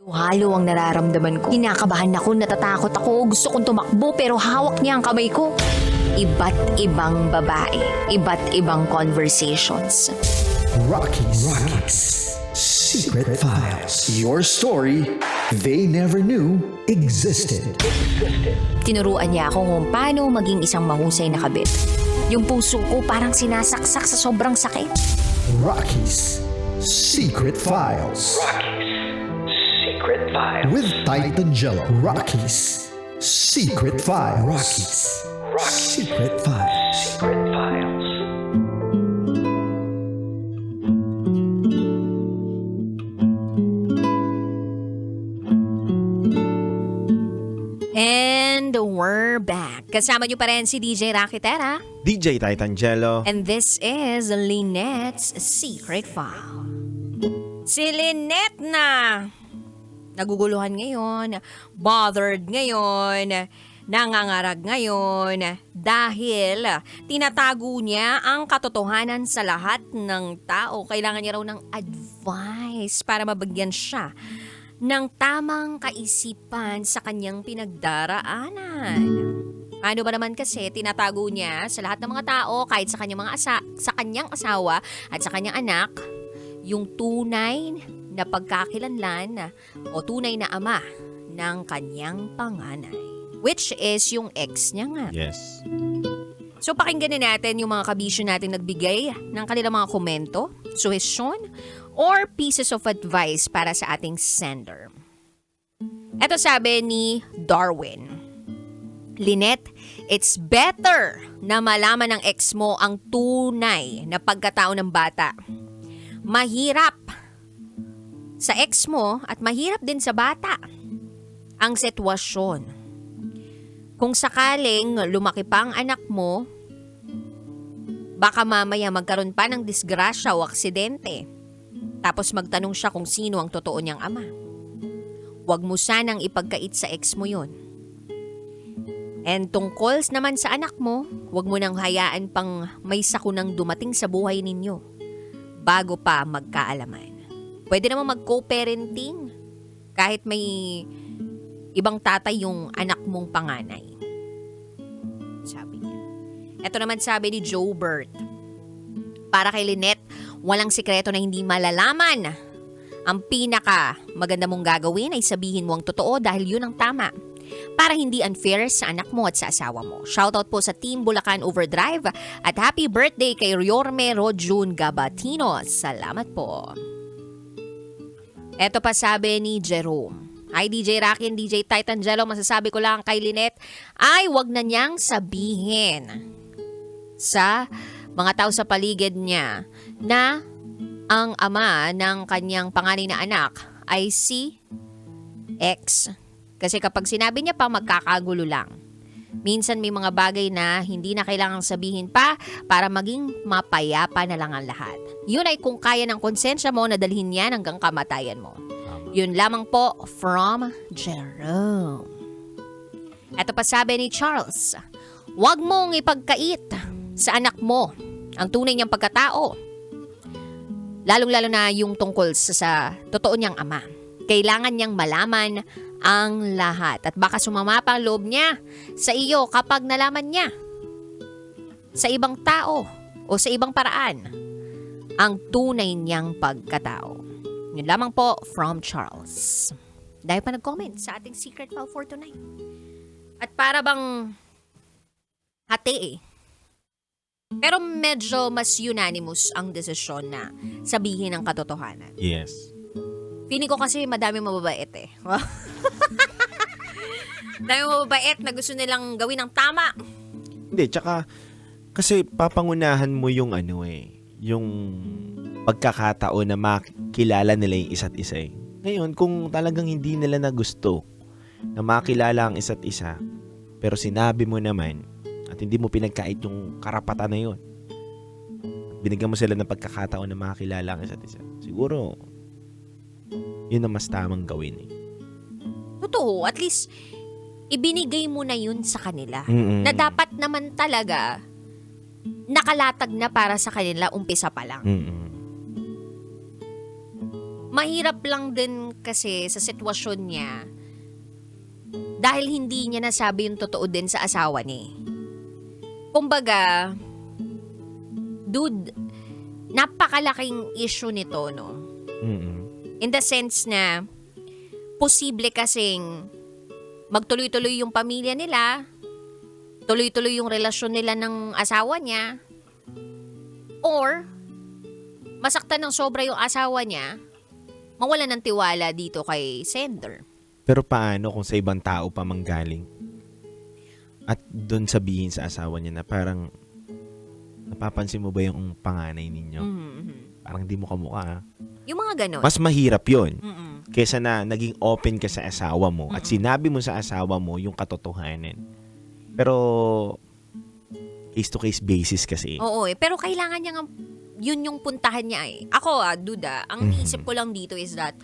Halo ang nararamdaman ko. Kinakabahan ako, natatakot ako, gusto kong tumakbo pero hawak niya ang kamay ko. Iba't ibang babae, iba't ibang conversations. Rocky's Secret Files. Your story they never knew existed. Tinuruan niya ako kung paano maging isang mahusay na kabit. Yung puso ko parang sinasaksak sa sobrang sakit. Rocky's Secret Files. Secret Files. With Titan Jello. Rocky's Secret Files. Rocky's Secret Files. Secret Files. And we're back. Kasama niyo pa rin si DJ Rocky Terra. DJ Titan Jello. And this is Lynette's Secret File. Si Lynette na naguguluhan ngayon, bothered ngayon, nangangarag ngayon dahil tinatago niya ang katotohanan sa lahat ng tao. Kailangan niya raw ng advice para mabagyan siya ng tamang kaisipan sa kanyang pinagdaraanan. Ano ba naman kasi tinatago niya sa lahat ng mga tao, kahit sa kanyang sa kanyang asawa at sa kanyang anak, yung tunay na pagkakilanlan o tunay na ama ng kanyang panganay, which is yung ex niya nga. Yes. So pakinggan na natin yung mga kabisyo natin nagbigay ng kanilang mga komento, suhestyon, or pieces of advice para sa ating sender. Ito sabi ni Darwin. Lynette, it's better na malaman ng ex mo ang tunay na pagkatao ng bata. Mahirap sa ex mo at mahirap din sa bata ang sitwasyon. Kung sakaling lumaki pa ang anak mo, baka mamaya magkaroon pa ng disgrasya o aksidente. Tapos magtanong siya kung sino ang totoo niyang ama. Huwag mo sanang ipagkait sa ex mo yun. And tungkol naman sa anak mo, huwag mo nang hayaan pang may sakunang dumating sa buhay ninyo bago pa magkaalaman. Pwede naman mag-co-parenting kahit may ibang tatay yung anak mong panganay. Sabi niya. Ito naman sabi ni Joe Bert. Para kay Lynette, walang sikreto na hindi malalaman. Ang pinaka maganda mong gagawin ay sabihin mo ang totoo dahil yun ang tama. Para hindi unfair sa anak mo at sa asawa mo. Shoutout po sa Team Bulacan Overdrive at happy birthday kay Riorme Rojun Gabatino. Salamat po. Eto pa sabi ni Jerome. Hi DJ Rocky and DJ Titan Jello, masasabi ko lang kay Lynette ay wag na niyang sabihin sa mga tao sa paligid niya na ang ama ng kanyang panganay na anak ay si ex. Kasi kapag sinabi niya pa, magkakagulo lang. Minsan may mga bagay na hindi na kailangang sabihin pa para maging mapayapa na lang ang lahat. Yun ay kung kaya ng konsensya mo na dalhin yan hanggang kamatayan mo. Yun lamang po from Jerome. Ito pa sabi ni Charles, huwag mong ipagkait sa anak mo ang tunay niyang pagkatao. Lalong-lalo na yung tungkol sa totoo niyang ama. Kailangan niyang malaman ang lahat. At baka sumama pa ang loob niya sa iyo kapag nalaman niya sa ibang tao o sa ibang paraan ang tunay niyang pagkatao. Yun lamang po from Charles. Dahil pa nag-comment sa ating Secret File for tonight. At para bang hati eh. Pero medyo mas unanimous ang desisyon na sabihin ang katotohanan. Yes. Feeling ko kasi madami mababait eh. Madami mababait na gusto nilang gawin ang tama. Hindi, tsaka kasi papangunahan mo yung yung pagkakataon na makilala nila yung isa't isa eh. Ngayon, kung talagang hindi nila na gusto na makilala ang isa't isa, pero sinabi mo naman at hindi mo pinagkait yung karapatan na yun, binigyan mo sila ng pagkakataon na makilala ang isa't isa, siguro yun ang mas tamang gawin eh. Totoo, at least ibinigay mo na yun sa kanila. Mm-mm. Na dapat naman talaga nakalatag na para sa kanila umpisa pa lang. Mm-mm. mahirap lang din kasi sa sitwasyon niya dahil hindi niya nasabi yung totoo din sa asawa niya. Kumbaga, dude, napakalaking issue nito, no? Mm-mm. In the sense na, posible kasing magtuloy-tuloy yung pamilya nila, tuloy-tuloy yung relasyon nila ng asawa niya, or masaktan ng sobra yung asawa niya, mawala ng tiwala dito kay sender. Pero paano kung sa ibang tao pa manggaling? At doon sabihin sa asawa niya na parang, napapansin mo ba yung panganay ninyo? Parang di mo kamukha. Yung mga ganon. Mas mahirap yun. Mm-mm. Kesa na naging open ka sa asawa mo at sinabi mo sa asawa mo yung katotohanan. Pero, case-to-case basis kasi. Oo pero kailangan niya nga, yun yung puntahan niya eh. Ako duda, ang naisip ko lang dito is that,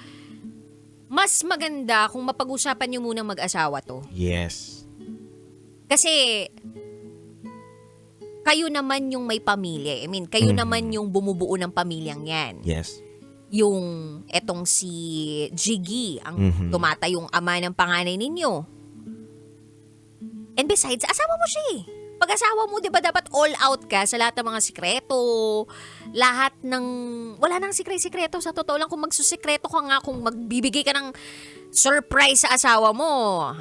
mas maganda kung mapag-usapan niyo munang mag-asawa to. Yes. Kasi, kayo naman yung may pamilya. I mean, kayo naman yung bumubuo ng pamilyang yan. Yes. Yung etong si Jiggy, ang tumatayong ama ng panganay ninyo. And besides, asawa mo siya eh. Pag-asawa mo, di ba dapat all out ka sa lahat ng mga sikreto, lahat ng, wala nang sikreto sa totoo lang. Kung magsusikreto ka nga, kung magbibigay ka ng surprise sa asawa mo,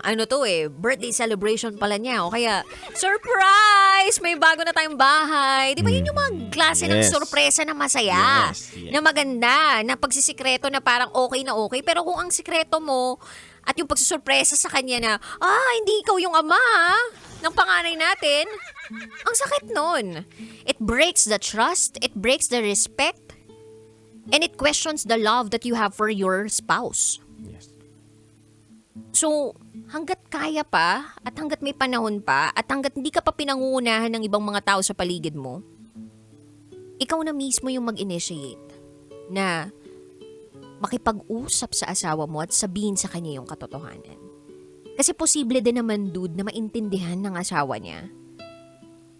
ano to eh, birthday celebration pala niya, o kaya, surprise! May bago na tayong bahay. Di ba yun yung mga klase ng Yes. sorpresa na masaya, Yes, yes. na maganda, na pagsisikreto na parang okay na okay. Pero kung ang sikreto mo, at yung pagsusurpresa sa kanya na, hindi ikaw yung ama ng panganay natin, ang sakit nun. It breaks the trust, it breaks the respect, and it questions the love that you have for your spouse. Yes. So, hanggat kaya pa, at hanggat may panahon pa, at hanggat hindi ka pa pinangungunahan ng ibang mga tao sa paligid mo, ikaw na mismo yung mag-initiate na makipag-usap sa asawa mo at sabihin sa kanya yung katotohanan. Kasi posible din naman, dude, na maintindihan ng asawa niya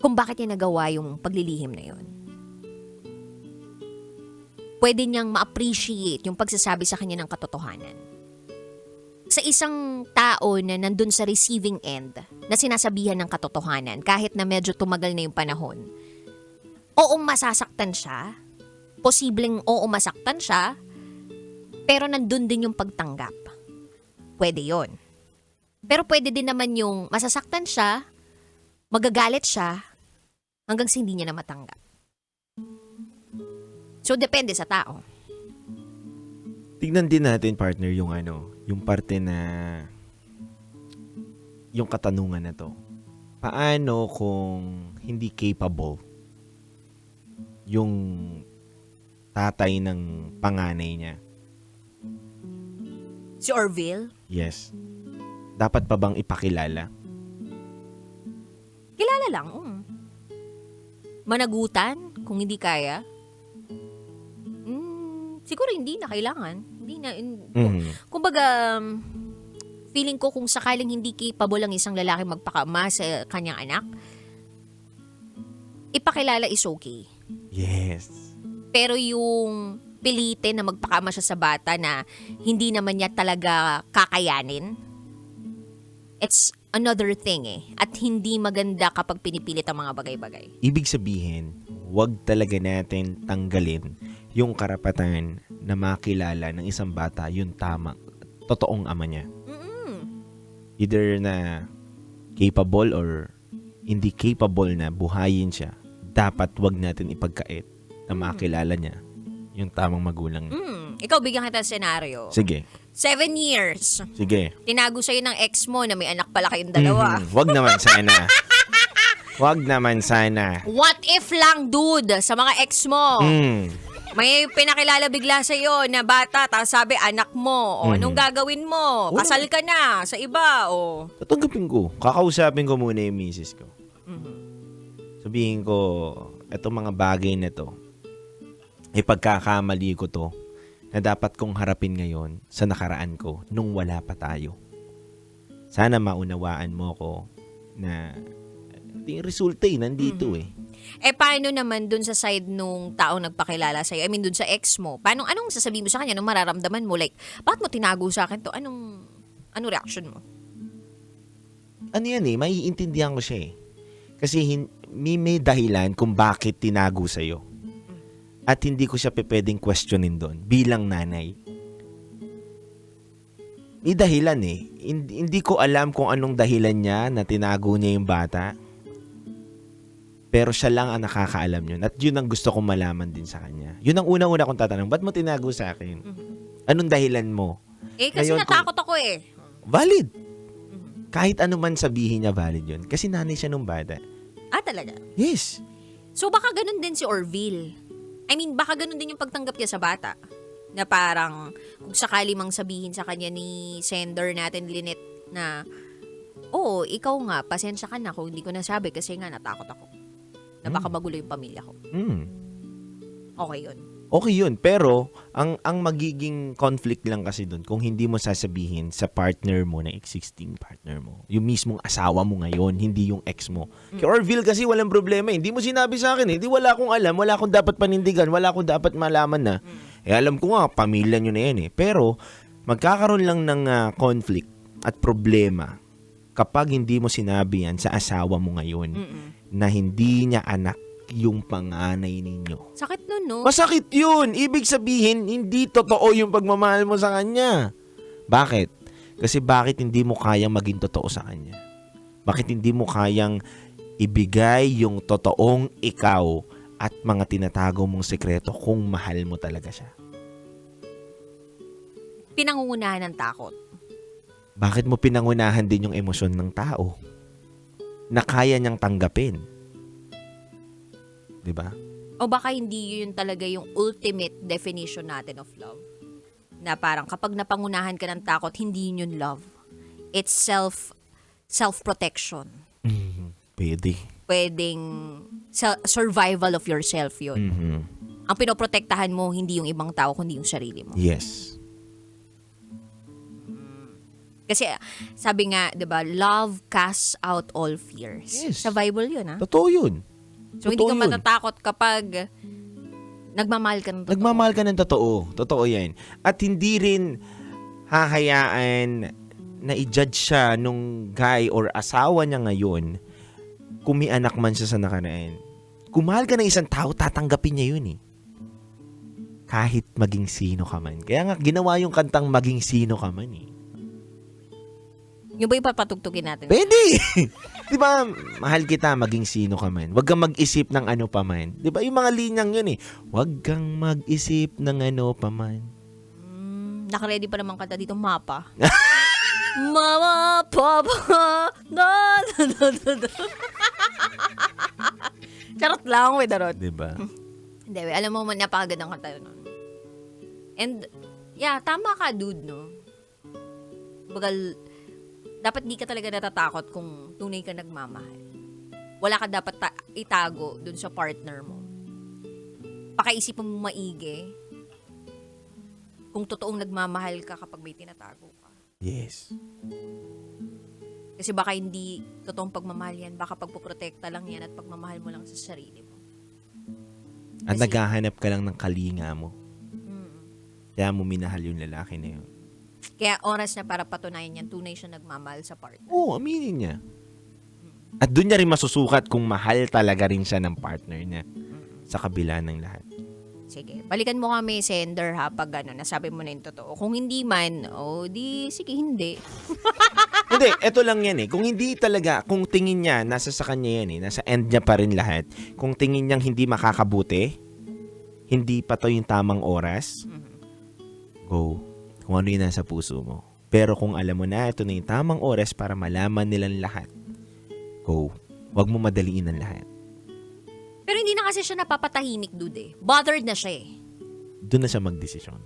kung bakit niya nagawa yung paglilihim na yun. Pwede niyang ma-appreciate yung pagsasabi sa kanya ng katotohanan. Sa isang tao na nandun sa receiving end, na sinasabihan ng katotohanan, kahit na medyo tumagal na yung panahon, oo, masasaktan siya, posibleng oo, masaktan siya, pero nandun din yung pagtanggap. Pwede yon. Pero pwede din naman yung masasaktan siya, magagalit siya, hanggang sa hindi niya na matanggap. So, depende sa tao. Tignan din natin, partner, yung yung parte na, yung katanungan na to. Paano kung hindi capable yung tatay ng panganay niya? Si Orville, Yes. Dapat pa bang ipakilala? kilala lang. Managutan, kung hindi kaya. Siguro hindi na kailangan. Hindi na. Kumbaga, feeling ko kung sakaling hindi capable ang isang lalaki magpakama sa kanyang anak, ipakilala is okay. Yes. Pero yung pilitin na magpakama siya sa bata na hindi naman niya talaga kakayanin, it's another thing eh. At hindi maganda kapag pinipilit ang mga bagay-bagay. Ibig sabihin, wag talaga natin tanggalin yung karapatan na makilala ng isang bata yung tamang, totoong ama niya. Either na capable or hindi capable na buhayin siya, dapat wag natin ipagkait na makilala niya yung tamang magulang niya. Ikaw, bigyan kita senaryo. Sige. 7 years. Sige. Tinago sa'yo ng ex mo na may anak pala kayong dalawa. Wag naman sana. Wag naman sana. What if lang, dude, sa mga ex mo? May pinakilala bigla sa'yo na bata, tapos sabi, anak mo. O, anong gagawin mo? Kasal ka na sa iba. O. Tatanggapin ko. Kakausapin ko muna yung misis ko. Sabihin ko, etong mga bagay na to, ipagkakamali ko to, na dapat kong harapin ngayon sa nakaraan ko nung wala pa tayo. Sana maunawaan mo ko na Yung resulta nandito Paano naman dun sa side nung taong nagpakilala sa'yo? I mean, dun sa ex mo. Anong sasabihin mo sa kanya? Anong mararamdaman mo? Like, bakit mo tinago sa akin to? Anong reaction mo? Ano yan maiintindihan ko siya Kasi may dahilan kung bakit tinago sa'yo. At hindi ko siya pwedeng questionin doon bilang nanay. May dahilan Hindi ko alam kung anong dahilan niya na tinago niya yung bata. Pero siya lang ang nakakaalam yun. At yun ang gusto kong malaman din sa kanya. Yun ang unang-una kong tatanong, ba't mo tinago sa akin? Anong dahilan mo? Kasi Ngayon, natakot ako Valid. Kahit ano man sabihin niya, valid yun. Kasi nanay siya nung bata. Talaga? Yes. So baka ganun din si Orville. I mean, baka ganun din yung pagtanggap niya sa bata. Na parang, kung sakali mang sabihin sa kanya ni sender natin, Lynette, na, ikaw nga, pasensya ka na kung hindi ko nasabi kasi nga natakot ako. Na baka magulo yung pamilya ko. Okay yun. Okay yun. Pero, ang magiging conflict lang kasi dun, kung hindi mo sasabihin sa partner mo, na existing partner mo, yung mismong asawa mo ngayon, hindi yung ex mo. Kay Orville kasi walang problema. Hindi mo sinabi sa akin Hindi wala akong alam, wala akong dapat panindigan, wala akong dapat malaman na. Alam ko nga, pamilya nyo na yan Pero, magkakaroon lang ng conflict at problema kapag hindi mo sinabi yan sa asawa mo ngayon na hindi niya anak yung panganay ninyo. Sakit nun, no? Masakit yun. Ibig sabihin, hindi totoo yung pagmamahal mo sa kanya. Bakit? Kasi bakit hindi mo kayang maging totoo sa kanya? Bakit hindi mo kayang ibigay yung totoong ikaw at mga tinatago mong sekreto kung mahal mo talaga siya? Pinangungunahan ng takot. Bakit mo pinangunahan din yung emosyon ng tao na kaya niyang tanggapin? Diba? O baka hindi yun talaga yung ultimate definition natin of love. Na parang kapag napangunahan ka ng takot, hindi yun love. It's self-protection. Pwede. Pwedeng survival of yourself yun. Ang pinoprotektahan mo, hindi yung ibang tao, kundi yung sarili mo. Yes. Kasi sabi nga, 'di ba, love casts out all fears. Yes. Sa Bible 'yun, ha? Totoo yun. So hindi ka matatakot kapag nagmamahal ka ng totoo. Nagmamahal ka ng totoo. Totoo yan. At hindi rin hahayaan na i-judge siya nung guy or asawa niya ngayon kung may anak man siya sa nakaraan. Kung mahal ka ng isang tao, tatanggapin niya yun Kahit maging sino ka man. Kaya nga, ginawa yung kantang maging sino ka man Yung ba ipapatugtugin natin? Pwede! Di ba, mahal kita, maging sino ka man. Huwag kang mag-isip ng ano pa man. Di ba, yung mga linyang yun Huwag kang mag-isip ng ano pa man. Nakaready pa naman kanta dito, Mapa. Mama, Papa, da, da, da, da, da. Charot lang, we darot. Di ba? Hindi, alam mo, napakagandang kanta yun. And, yeah, tama ka, dude, no? Bagal, dapat di ka talaga natatakot kung tunay ka nagmamahal. Wala ka dapat itago dun sa partner mo. Pakaisip mo maigi kung totoong nagmamahal ka kapag may tinatago ka. Yes. Kasi baka hindi totoong pagmamahal yan. Baka pagpoprotekta lang yan at pagmamahal mo lang sa sarili mo. At naghahanap ka lang ng kalinga mo. Kaya mo minahal yung lalaki na yun. Kaya oras na para patunayan yan, tunay siya nagmamahal sa partner. Oo, aminin niya. At doon niya rin masusukat kung mahal talaga rin siya ng partner niya sa kabila ng lahat. Sige, balikan mo kami, sender, ha, pag nasabi mo na yung totoo. Kung hindi man, sige, hindi. Hindi, eto lang yan Kung hindi talaga, kung tingin niya, nasa sa kanya yan nasa end niya pa rin lahat. Kung tingin niyang hindi makakabuti, hindi pa to yung tamang oras, go. Kung ano yung nasa puso mo. Pero kung alam mo na, ito na yung tamang oras para malaman nilang lahat, go. Huwag mo madaliin ang lahat. Pero hindi na kasi siya napapatahimik, dude. Bothered na siya Doon na siya magdesisyon.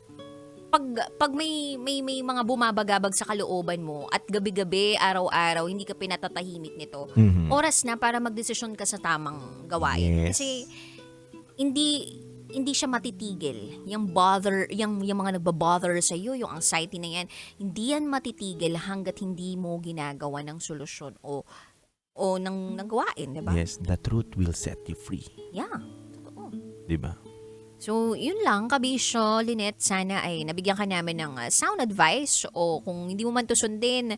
Pag may mga bumabagabag sa kalooban mo at gabi-gabi, araw-araw, hindi ka pinatatahimik nito, oras na para magdesisyon ka sa tamang gawain. Yes. Kasi hindi siya matitigil. Yung mga nagbabother sa iyo, yung anxiety na yan, hindi yan matitigil hanggat hindi mo ginagawa ng solusyon o o ng gawain, di ba? Yes, the truth will set you free. Yeah, totoo. Di ba? So, yun lang, Kabisyo, Lynette, sana ay nabigyan ka namin ng sound advice o kung hindi mo man to sundin,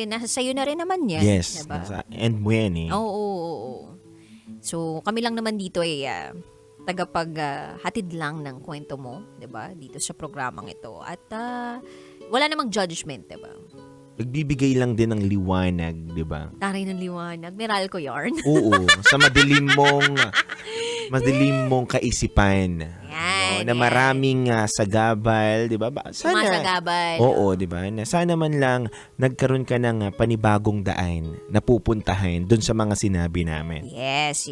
nasa sayo na rin naman yan. Yes. Diba? And when eh. Oo. So, kami lang naman dito ay hatid lang ng kwento mo, 'di ba? Dito sa programang ito. At wala namang judgment, 'di ba? Nagbibigay lang din ng liwanag, di ba? Taray ng liwanag. Meral ko yarn. Oo. Sa madilim mong kaisipan. Yan, Na yan. maraming sagabal, di ba? Sumasagabal. Oo, di ba? Na sana man lang nagkaroon ka ng panibagong daan na pupuntahan dun sa mga sinabi namin. Yes.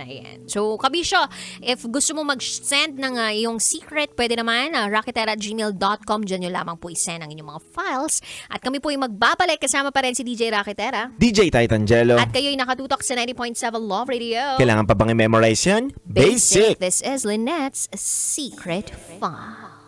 Ayan. So, Kabisyo, if gusto mo mag-send ng iyong secret, pwede naman, rocketera@gmail.com. Diyan nyo lamang po isend ang inyong mga files. At kami po ay magbabalik kasama pa rin si DJ Rocketera. DJ Titangelo, At kayo'y nakatutok sa 90.7 Love Radio. kailangan pa bang i-memorize yan? Basic! This is Lynette's Secret File.